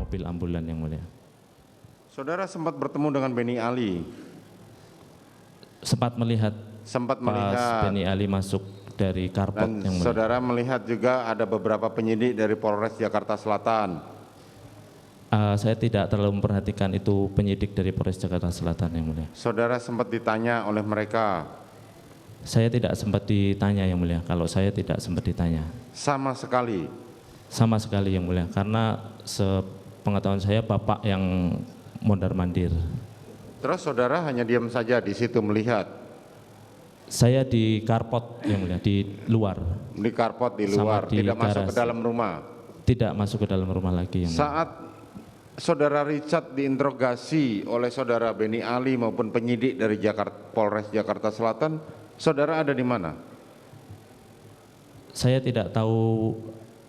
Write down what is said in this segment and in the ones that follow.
mobil ambulan yang mulia. Saudara sempat bertemu dengan Beni Ali? Sempat melihat pas Beni Ali masuk dari karpot Dan yang mulia. saudara melihat juga ada beberapa penyidik dari Polres Jakarta Selatan? Saya tidak terlalu memperhatikan itu penyidik dari Polres Jakarta Selatan yang mulia. Saudara sempat ditanya oleh mereka? Saya tidak sempat ditanya yang mulia, kalau saya tidak sempat ditanya. Sama sekali? Sama sekali yang mulia, karena sepengetahuan saya Bapak yang mondar-mandir. Terus saudara hanya diam saja di situ melihat? Saya di karpot yang mulia, di luar. Di karpot di luar, di tidak masuk ke garasi. dalam rumah? Tidak masuk ke dalam rumah lagi yang mulia. Saat saudara Richard diinterogasi oleh saudara Beni Ali maupun penyidik dari Polres Jakarta Selatan, saudara ada di mana? Saya tidak tahu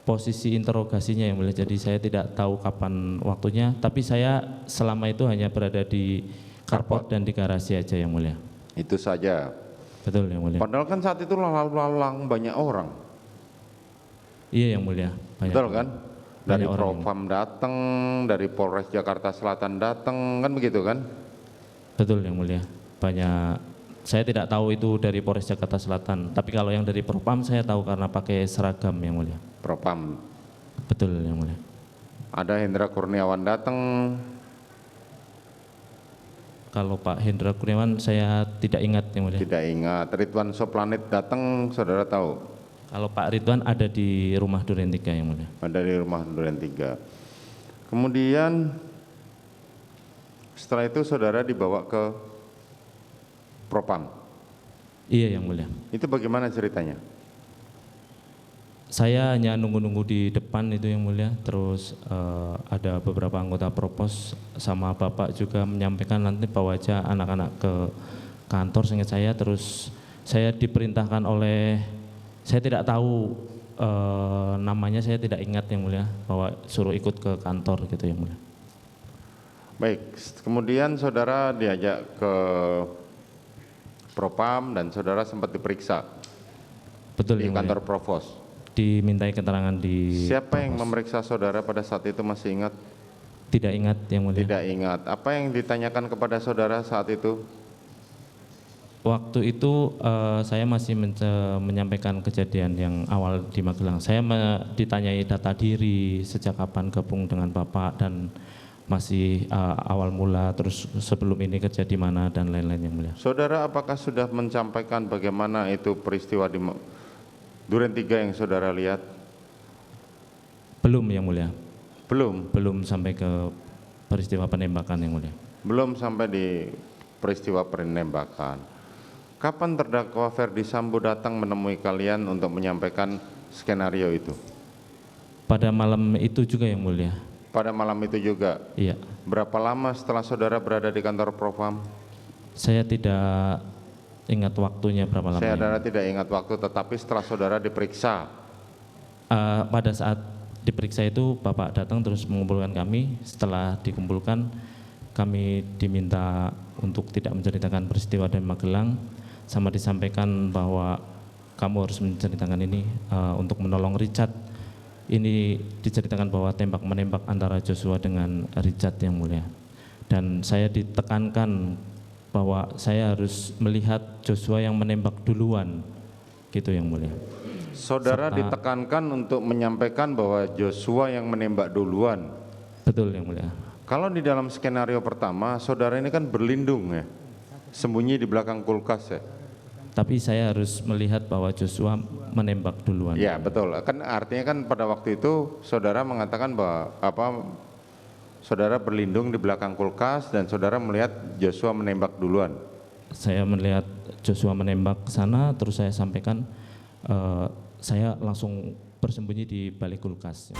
posisi interogasinya yang mulia, jadi saya tidak tahu kapan waktunya, tapi saya selama itu hanya berada di karpot dan di garasi aja yang mulia. Itu saja? Betul yang mulia. Padahal kan saat itu lalang banyak orang. Iya yang mulia. Banyak Betul kan? Dari banyak orang. Propam datang, dari Polres Jakarta Selatan datang, kan begitu kan? Betul yang mulia. Banyak. Saya tidak tahu itu dari Polres Jakarta Selatan, tapi kalau yang dari Propam saya tahu karena pakai seragam yang mulia. Propam. Betul yang mulia. Ada Hendra Kurniawan datang. Kalau Pak Hendra Kurniawan saya tidak ingat yang mulia. Tidak ingat. Ridwan Soplanet datang, saudara tahu? Kalau Pak Ridwan ada di rumah Duren 3 yang mulia. Ada di rumah Duren 3. Kemudian setelah itu saudara dibawa ke Propam? Iya yang mulia. Itu bagaimana ceritanya? Saya hanya nunggu-nunggu di depan itu yang mulia, terus ada beberapa anggota Propos sama Bapak juga menyampaikan nanti bawa aja anak-anak ke kantor seingat saya, terus saya diperintahkan oleh, saya tidak tahu namanya, saya tidak ingat yang mulia, bahwa suruh ikut ke kantor gitu yang mulia. Baik, kemudian saudara diajak ke Propam dan saudara sempat diperiksa. Betul di yang kantor mulia. Provos. Dimintai keterangan di Siapa yang Provos. memeriksa saudara pada saat itu, masih ingat? Tidak ingat yang mulia. Tidak ingat. Apa yang ditanyakan kepada saudara saat itu? Waktu itu saya masih menyampaikan kejadian yang awal di Magelang. Saya ditanyai data diri, sejak kapan gabung dengan Bapak, dan masih awal mula, terus sebelum ini kerja di mana, dan lain-lain yang mulia. Saudara apakah sudah menyampaikan bagaimana itu peristiwa di Duren 3 yang saudara lihat? Belum yang mulia. Belum Sampai ke peristiwa penembakan yang mulia. Belum sampai di peristiwa penembakan. Kapan terdakwa Ferdi Sambo datang menemui kalian untuk menyampaikan skenario itu? Pada malam itu juga yang mulia. Pada malam itu juga? Iya. Berapa lama setelah saudara berada di kantor Propam? Saya tidak ingat waktunya berapa lama. Saudara tidak ingat waktu, tetapi setelah saudara diperiksa? Pada saat diperiksa itu Bapak datang terus mengumpulkan kami. Setelah dikumpulkan, kami diminta untuk tidak menceritakan peristiwa di Magelang, sama disampaikan bahwa kamu harus menceritakan ini untuk menolong Richard. Ini diceritakan bahwa tembak menembak antara Joshua dengan Richard yang mulia, dan saya ditekankan bahwa saya harus melihat Joshua yang menembak duluan, gitu yang mulia. Saudara ditekankan untuk menyampaikan bahwa Joshua yang menembak duluan? Betul yang mulia. Kalau di dalam skenario pertama, saudara ini kan berlindung ya, sembunyi di belakang kulkas ya. Tapi saya harus melihat bahwa Joshua menembak duluan. Ya betul, kan artinya kan pada waktu itu saudara mengatakan bahwa saudara berlindung di belakang kulkas dan saudara melihat Joshua menembak duluan. Saya melihat Joshua menembak ke sana, terus saya sampaikan saya langsung bersembunyi di balik kulkas.